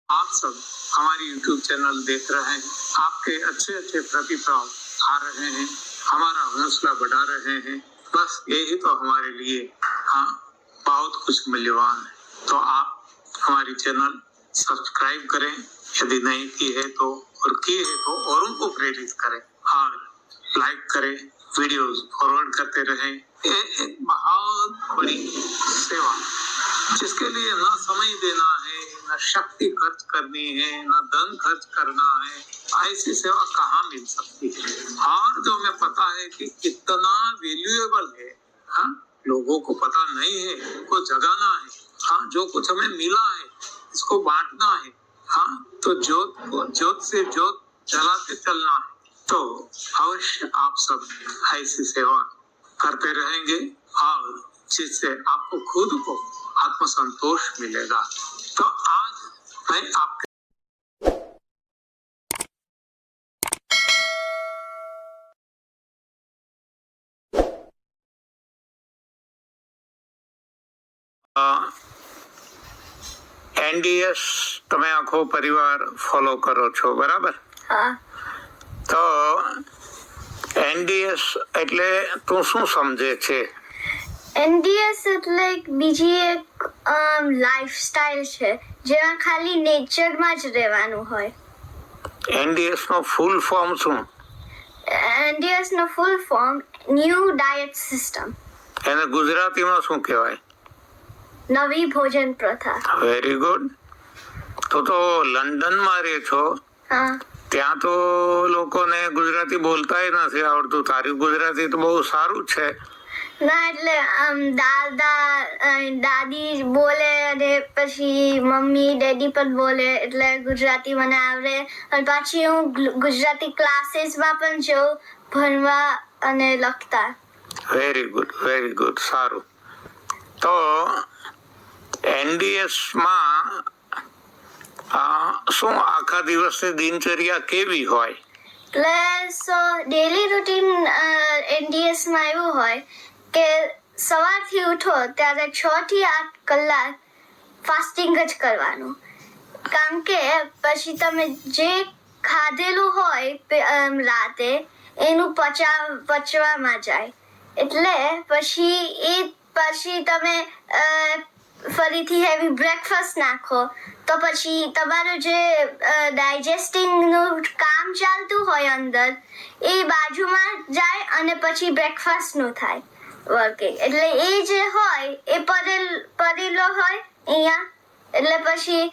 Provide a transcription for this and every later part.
आप सब हमारी YouTube चैनल देख रहे हैं, आपके अच्छे अच्छे प्रतिभाव आ रहे हैं, हमारा हौसला बढ़ा रहे हैं। बस यही तो हमारे लिए बहुत कुछ मूल्यवान है। तो आप हमारी चैनल सब्सक्राइब करें, यदि नहीं की है तो, और की है तो औरों को प्रेरित करें और लाइक करें, वीडियोस फॉरवर्ड करते रहें। ये एक बहुत बड़ी सेवा, जिसके लिए ना समय देना है, न शक्ति खर्च करनी है, न धन खर्च करना है। ऐसी सेवा कहाँ मिल सकती है? और जो हमें पता है कि कितना वैल्यूएबल है, लोगों को पता नहीं है, उनको जगाना है। जो कुछ हमें मिला है इसको बांटना है। तो ज्योत से ज्योत जलाते चलना है। तो अवश्य आप सब ऐसी सेवा करते रहेंगे और जिससे आपको खुद को आत्मसंतोष मिलेगा। तो आज मैं आपके एनडीएस તમે આખો પરિવાર ફોલો કરો છો, બરાબર? તો એનડીએસ એટલે તું શું સમજે છે? એનડીએસ એટલે બીજી એક લાઈફસ્ટાઈલ છે જેમાં ખાલી નેચરમાં જ રહેવાનું હોય. એનડીએસ નો ફૂલ ફોર્મ શું? એનડીએસ નો full form new diet system. એને ગુજરાતીમાં શું કહેવાય? નવી ભોજન પ્રથા. Very good. તો લંડનમાં રહે છો, ત્યાં તો લોકોને ગુજરાતી બોલતાય નથી આવડતું. તારી ગુજરાતી તો બહુ સારું છે. ના, એટલે દાદા દાદી બોલે અને પછી મમ્મી ડેડી પણ બોલે, એટલે ગુજરાતી મને આવડે. અને પાછી હું ગુજરાતી ક્લાસીસમાં પણ જાઉં ભણવા અને લખતા. વેરી ગુડ, વેરી ગુડ, સારું. તો એનડીએસ માં શું આખા દિવસની દિનચર્યા કેવી હોય? એટલે ડેલી રૂટીન એનડીએસમાં એવું હોય કે સવારથી ઉઠો ત્યારે 6 થી 8 કલાક ફાસ્ટિંગ જ કરવાનું. કારણ કે પછી તમે જે ખાધેલું હોય રાતે એનું પચવામાં જાય, એટલે પછી તમે ફરીથી હેવી બ્રેકફાસ્ટ નાખો તો પછી તમારું જે ડાયજેસ્ટિંગનું કામ ચાલતું હોય અંદર એ બાજુમાં જાય અને પછી બ્રેકફાસ્ટનું થાય વર્કિંગ. એટલે એ જે હોય એ પડેલો હોય અહીંયા. એટલે પછી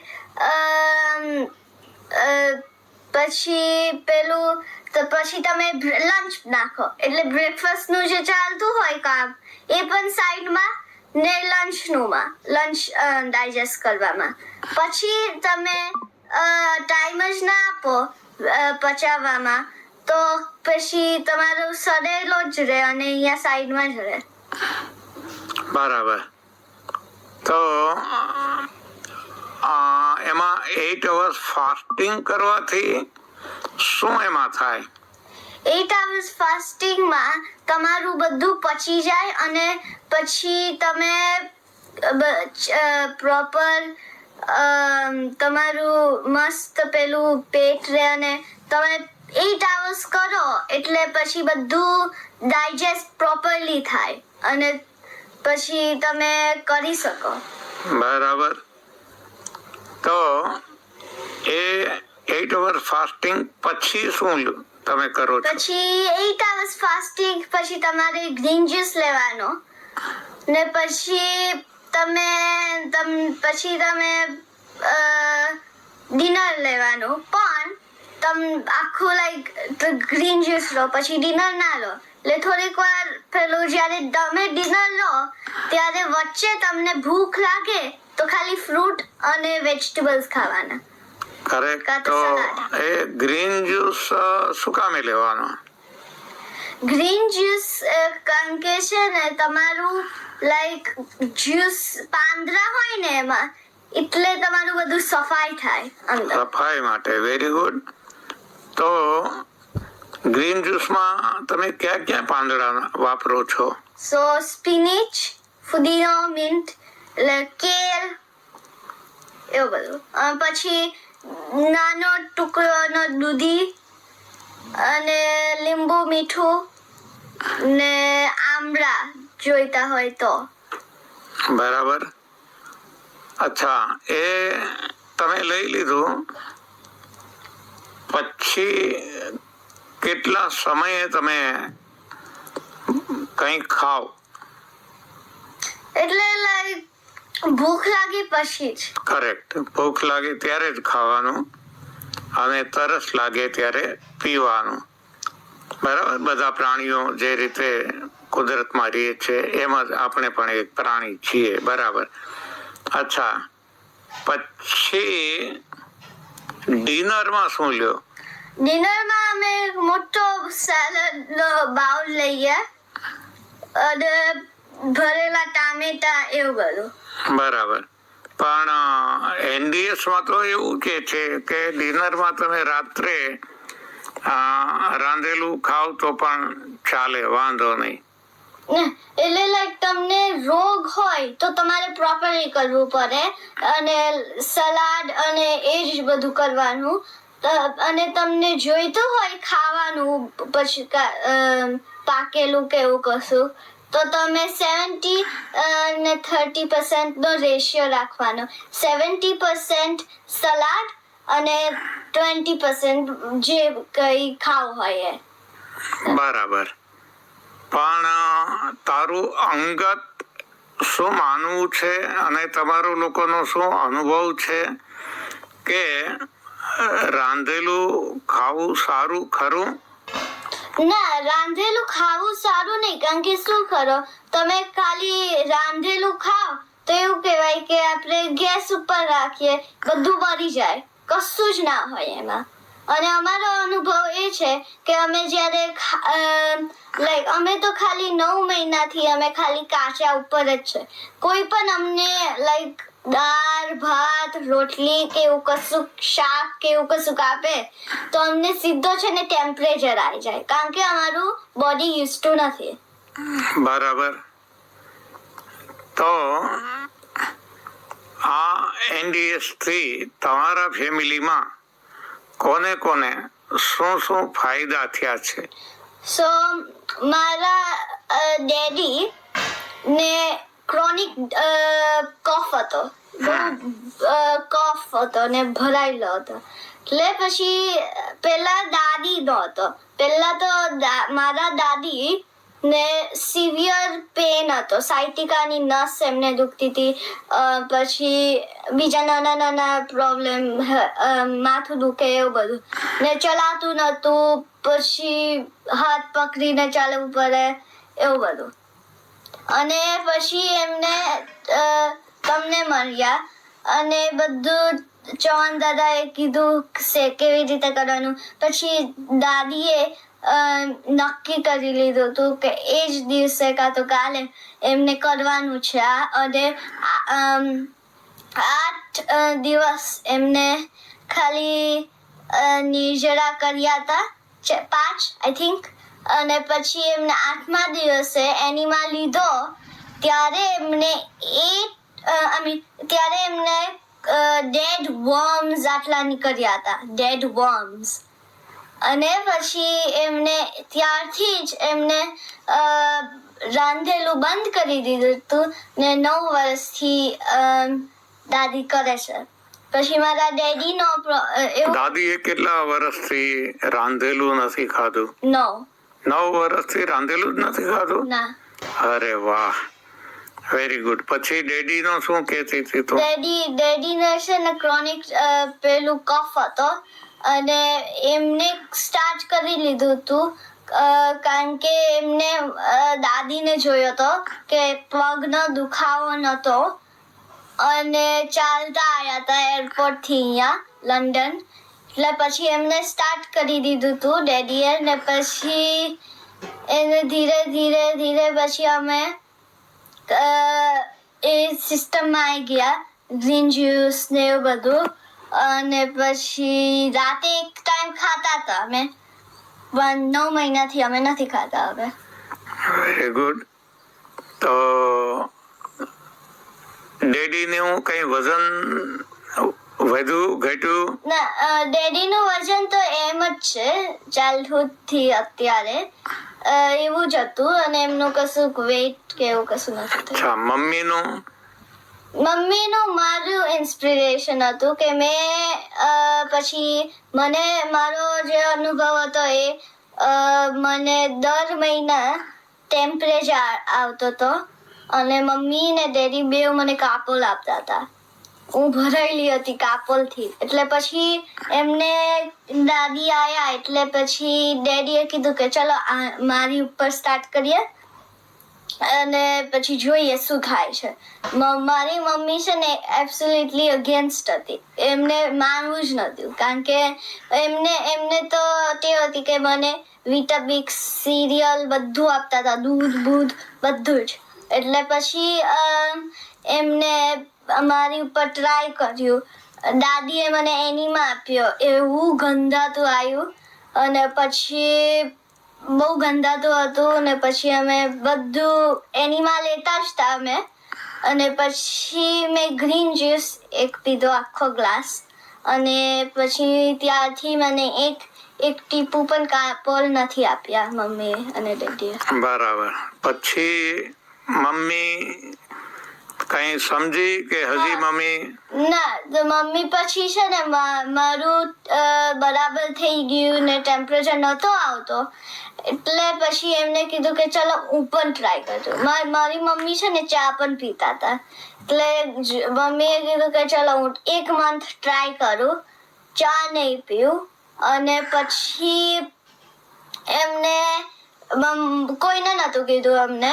તમે લંચ નાખો, એટલે બ્રેકફાસ્ટનું જે ચાલતું હોય કામ એ પણ સાઈડમાં ને લંચ ડાયજેસ્ટ કરવામાં. પછી તમે ટાઈમ જ ના આપો પચાવવામાં તો પછી તમારું સડેલો જ રહે અને અહીંયા સાઈડમાં જ રહે. બરાબર. તો એમાં 8 hours ફાસ્ટિંગ કરવાથી શું એમાં થાય? 8 hours ફાસ્ટિંગમાં તમારું બધું પચી જાય અને પછી તમે પ્રોપર તમારું મસ્ત પેલું પેટ રહે અને તમે 8 hours કરો એટલે પછી બધું ડાયજેસ્ટ પ્રોપરલી થાય અને પછી તમે કરી શકો. બરાબર. તો એ 8 hours ફાસ્ટિંગ પછી શું તમે કરો છો? પછી 8 hours ફાસ્ટિંગ પછી તમારે ગ્રીન જ્યુસ લેવાનો ને પછી તમે ડિનર લેવાનું. પણ તમે આખું ગ્રીન જ્યુસ લો પછી ડિનર ના લો. એટલે થોડીક વાર પેલું જ્યારે તમે ડિનર લો ત્યારે વચ્ચે તમને ભૂખ લાગે તો ખાલી ફ્રૂટ અને વેજીટેબલ્સ ખાવાના. કરેક્ટ. તો એ ગ્રીન જ્યુસ શું કામે લેવાનો? ગ્રીન જ્યુસ કારણ કે છે ને તમારું જ્યુસ પાંદડા હોય ને એમાં, એટલે તમારું બધું સફાઈ થાય અંદર. સફાઈ માટે. Very good. તો ગ્રીન જ્યુસમાં તમે ક્યાં ક્યાં પાંદડા વાપરો છો? સ્પિનિચ, ફુદીનો, મિન્ટ, કેલ, એવું બધું. પછી નાનો ટુકડોનો દૂધી અને લીંબુ મીઠું ને આમળા જોઈતા હોય તો. બરાબર. અચ્છા, એ તમે લઈ લીધું પછી કેટલા સમયે તમે કંઈક ખાવ? એટલે લાઈક ભૂખ લાગી પછી જ. કરેક્ટ. ભૂખ લાગે ત્યારે જ ખાવાનું અને તરસ લાગે ત્યારે પીવાનું. બરાબર. બધા પ્રાણીઓ જે રીતે કુદરતમાં રહે છે એમ જ આપણે પણ એક પ્રાણી છીએ. બરાબર. અચ્છા, પછી ડિનરમાં શું લ્યો? ડિનરમાં અમે મોટો સેલડનો બાઉલ લઈએ અને ભરેલા ટામેટા એવું બધું. બરાબર. પણ NDS માં તો એવું કે છે કે ડિનરમાં તમે રાત્રે રાંધેલું ખાવ તો પણ ચાલે, વાંધો નહીં. એટલે લાઈક તમને રોગ હોય તો તમારે પ્રોપરલી કરવું પડે અને સલાડ અને એ જ બધું કરવાનું. અને તમને જોઈતું હોય ખાવાનું પછી પાકેલું કે એવું કશું તો તમે 70 અને 30% નો રેશિયો રાખવાનો. 70% સલાડ અને 20% જે કઈ ખાવું હોય એ. બરાબર. પણ તારું અંગત શું માનવું છે અને તમારું લોકોનો શું અનુભવ છે કે રાંધેલું ખાવું સારું ખરું? ના, રાંધેલું ખાવું સારું નહીં. કારણ કે શું કરો, તમે ખાલી રાંધેલું ખાઓ તો એવું કહેવાય કે આપણે ગેસ ઉપર રાખીએ, બધું બળી જાય, કશું જ ના હોય એમાં. અને અમારો અનુભવ એ છે કે અમે જ્યારે લાઈક અમે તો ખાલી 9 મહિનાથી અમે ખાલી કાચા ઉપર જ છે. કોઈ પણ અમને લાઈક દાળ ભાત રોટલી કે એવું કશું શાક કે એવું કશું આપે તો અમને સીધો છે ને ટેમ્પરેચર આવી જાય, કારણ કે અમારું બોડી યુઝ ટુ નથી. બરાબર. તો આ NDS થી તમારા ફેમિલીમાં કોને કોને શું શું ફાયદા થયા છે? સો મારા ડેડી ને ક્રોનિક કફ હતો, કફ હતો ને ભરાયેલો હતો. એટલે પછી પેલા દાદી નો હતો. પેલા તો મારા દાદી ને સિવિયર પેન હતો, સાયટિકાની નસ એમને દુખતી હતી. પછી બીજા નાના નાના પ્રોબ્લેમ, માથું દુખે એવું બધું ને ચલાતું નતું. પછી હાથ પકડીને ચાલવું પડે એવું બધું. અને પછી એમને તમને મળ્યા અને બધું ચૌહાણ દાદાએ કીધું છે કેવી રીતે કરવાનું. પછી દાદીએ નક્કી કરી લીધું હતું કે એ જ દિવસે કાં તો કાલે એમને કરવાનું છે આ. અને 8 દિવસ એમને ખાલી નિર્જરા કર્યા હતા, 5 આઈ થિંક. અને પછી એમને 8મા દિવસે એનિમા લીધો ત્યારે એમને ત્યારે એમને ડેડ વર્મ્સ આટલા નીકળ્યા હતા, ડેડ વર્મ્સ. અને પછી એમને ત્યારથી જ એમને રાંધેલું બંધ કરી દીધું હતું ને 9 વર્ષથી દાદી કરે છે. પછી મારા ડેડી નો દાદીએ કેટલા વર્ષથી રાંધેલું નથી ખાધું? 9 વર્ષથી રાંધેલું જ નથી ખાધું? ના. અરે વાહ, વેરી ગુડ. પછી ડેડી નો શું કહેતી હતી તું? ડેડી ને છે ને ક્રોનિક પેલું કફ હતો અને એમને સ્ટાર્ટ કરી લીધું હતું કારણ કે એમને દાદીને જોયો હતો કે પગનો દુખાવો નતો અને ચાલતા આવ્યા હતા એરપોર્ટ થી અહીંયા લંડન. એટલે પછી એમને સ્ટાર્ટ કરી દીધું હતું ડેડીએ. ને પછી એને ધીરે ધીરે ધીરે પછી અમે એ સિસ્ટમમાં આવી ગયા, ગ્રીન જ્યુસ ને એવું બધું. અને પછી રાતે એક ટાઈમ ખાતા હતા અમે, પણ 9 મહિનાથી અમે નથી ખાતા હવે. Very good. તો ડેડી ને હું કઈ વજન વધુ ઘટ્યું? ના, ડેડીનું વજન તો એમ જ છે ચાઇલ્ડહુડ થી અત્યારે, એવું જ હતું, અને એમનું કશું વેઇટ કે એવું કશું નથી થયું. અચ્છા, મમ્મીનું? મમ્મીનું મારું ઇન્સ્પિરેશન હતું કે મેં પછી મને મારો જે અનુભવ હતો એ મને દર મહિના ટેમ્પરેચર આવતો હતો, અને મમ્મી ને ડેડી બેવ મને કાપોલ આપતા હતા. હું ભરાયેલી હતી કાપોલથી. એટલે પછી એમને દાદી આયા, એટલે પછી ડેડીએ કીધું કે ચલો મારી ઉપર સ્ટાર્ટ કરીએ અને પછી જોઈએ શું થાય છે. મારી મમ્મી છે ને એબ્સોલ્યુટલી અગેન્સ્ટ હતી, એમને માનવું જ નહોતું, કારણ કે એમને તો ટેવ હતી કે મને વિટામિક્સ, સિરિયલ બધું આપતા હતા, દૂધ બૂધ બધું જ. એટલે પછી એમને મારી ઉપર ટ્રાય કર્યું. દાદીએ મને એનીમાં આપ્યો, એવું ગંધાતું આવ્યું, અને પછી બહુ ગંધાતું હતું, ને પછી અમે બધું એનીમાં લેતા જ હતા અમે. અને પછી મેં ગ્રીન જ્યુસ એક પીધો આખો ગ્લાસ, અને પછી ત્યારથી મને એક ટીપું પણ કાપોલ નથી આપ્યા મમ્મી અને ડેડીએ. બરાબર. પછી મમ્મી કઈ સમજી કે હજી મમ્મી? ના, તો મમ્મી પછી છે ને મારું બરાબર થઈ ગયું ને ટેમ્પરેચર નહોતો આવતો, એટલે પછી એમને કીધું કે ચલો હું પણ ટ્રાય કરજો. મારી મમ્મી છે ને ચા પણ પીતા હતા, એટલે મમ્મીએ કીધું કે ચલો હું 1 મંથ ટ્રાય કરું, ચા નહીં પીવું. અને પછી એમને કોઈને નહોતું કીધું અમને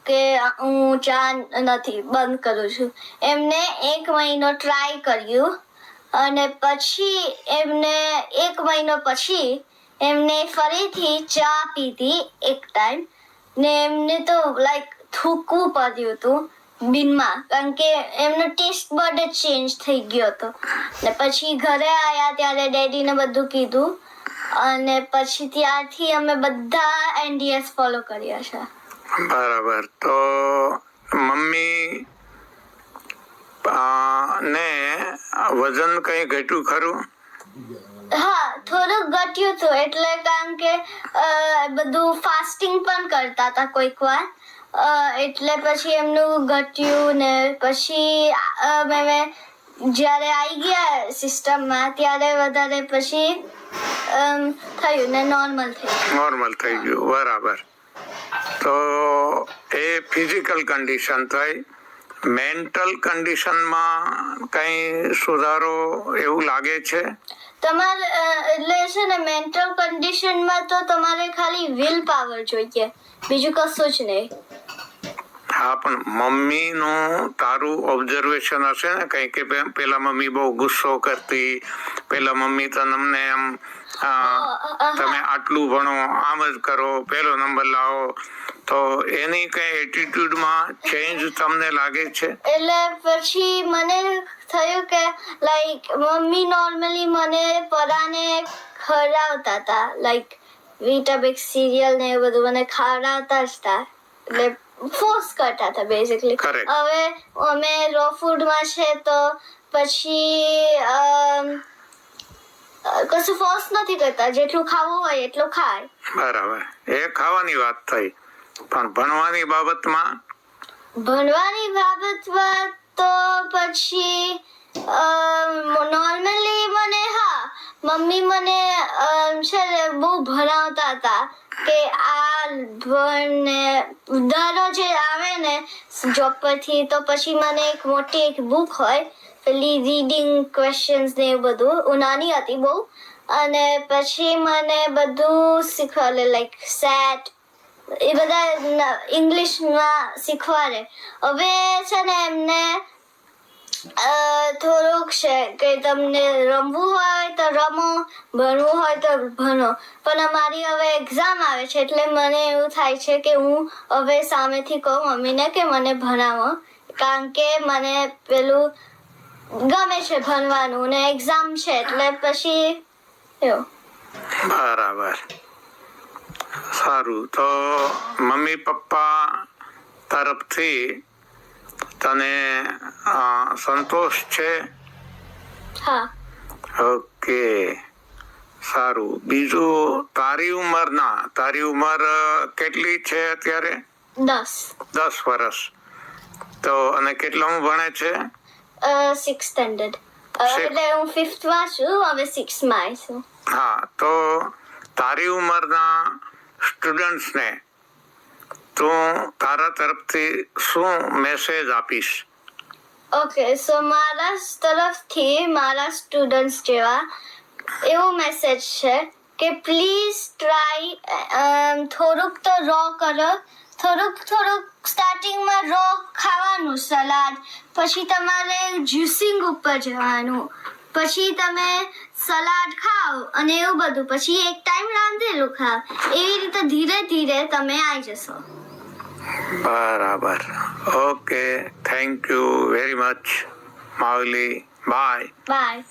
કે હું ચા નથી બંધ કરું છું. એમને 1 મહિનો ટ્રાય કર્યું, અને પછી એમને 1 મહિનો પછી એમને ફરીથી ચા પીધી એક ટાઈમ, ને એમને તો લાઈક થૂકવું પડ્યું હતું બિનમાં, કારણ કે એમનો ટેસ્ટ બડ જ ચેન્જ થઈ ગયો હતો. ને પછી ઘરે આવ્યા ત્યારે ડેડીને બધું કીધું, અને પછી ત્યારથી અમે બધા NDS ફોલો કર્યા છે. બરાબર. તો મમ્મી ને વજન કઈ ઘટ્યું ખરું? હા, થોડુંક ઘટ્યું હતું, એટલે કારણ કે બધું ફાસ્ટિંગ પણ કરતા હતા કોઈક વાર, એટલે પછી એમનું ઘટ્યું. ને પછી મેં જ્યારે આવી ગયા સિસ્ટમમાં ત્યારે વધારે પછી થયું ને નોર્મલ થઈ ગયું. બરાબર. તો એ ફિઝિકલ કન્ડિશન થઈ. મેન્ટલ કન્ડિશનમાં કઈ સુધારો એવું લાગે છે? તમારે એટલે છે ને મેન્ટલ કન્ડિશનમાં તો તમારે ખાલી વિલ પાવર જોઈએ, બીજું કશું જ નહીં. હા, પણ મમ્મી નું તારું ઓબ્ઝર્વેશન હશે ને કઈ કે પેલા મમ્મી બહુ ગુસ્સો કરતી, પેલા મમ્મી તો તમને એમ તમે આટલું ભણો, આમ જ કરો, પહેલો નંબર લાવો, તો એની કઈ એટીટ્યુડમાં ચેન્જ તમને લાગે છે? એટલે પછી મને થયું કે લાઈક મમ્મી નોર્મલી મને પરાને ખવડાવતા હતા, લાઈક વિટામિક્સ, સિરિયલ ને એવું બધું મને ખવડાવતા જ હતા, એટલે ફોર્સ કરતા હતા બેઝિકલી. હવે અમે રો ફૂડમાં છે તો પછી કશું ફોર્સ નથી કરતા, જેટલું ખાવું હોય એટલું ખાય. બરાબર. એ ખાવાની વાત થઈ, પણ ભણવાની બાબતમાં? ભણવાની બાબતમાં તો પછી નોર્મલી મને મમ્મી મને છે ને બહુ ભણાવતા હતા કે આ ભણ દરરોજ આવે ને જોબ પરથી, તો પછી મને એક મોટી એક બુક હોય પેલી રીડિંગ ક્વેશ્ચન્સ ને એવું બધું, હું નાની હતી બહુ, અને પછી મને બધું શીખવાડે, લાઈક સેટ એ બધા ઇંગ્લિશમાં શીખવાડે. હવે છે ને એમને થોડુંક છે કે તમને રમવું હોય તો રમો, ભણવું હોય તો ભણો. પણ અમારી હવે એક્ઝામ આવે છે, એટલે મને એવું થાય છે કે હું હવે સામેથી કહું મમ્મીને કે મને ભણાવો, કારણ કે મને પેલું ગમે છે ભણવાનું, ને એક્ઝામ છે એટલે પછી એવું. બરાબર. સારું. તો મમ્મી પપ્પા તરફથી તને સંતોષ છે? હા. ઓકે, સારું. બીજું તારી ઉંમર કેટલી છે અત્યારે? 10 વર્ષ. તો અને કેટલામું ભણે છે? 6th standard. એટલે હું 5th માં છું, હવે 6th માં આવીશું. હા, તો તારી ઉંમરના સ્ટુડન્ટ્સને તું તારા તરફથી શું મેસેજ આપીશ? ઓકે, સો મારા તરફથી મારા સ્ટુડન્ટ્સ જેવા એવો મેસેજ છે કે પ્લીઝ ટ્રાય થોડુંક તો રો કરો, થોડુંક સ્ટાર્ટિંગમાં રો ખાવાનું સલાડ, પછી તમારે જ્યુસિંગ ઉપર જવાનું, પછી તમે સલાડ ખાઓ અને એવું બધું, પછી એક ટાઈમ રાંધેલું ખાઓ. એવી રીતે ધીરે ધીરે તમે આવી જશો. બરાબર. Okay, thank you very much Mavli. By.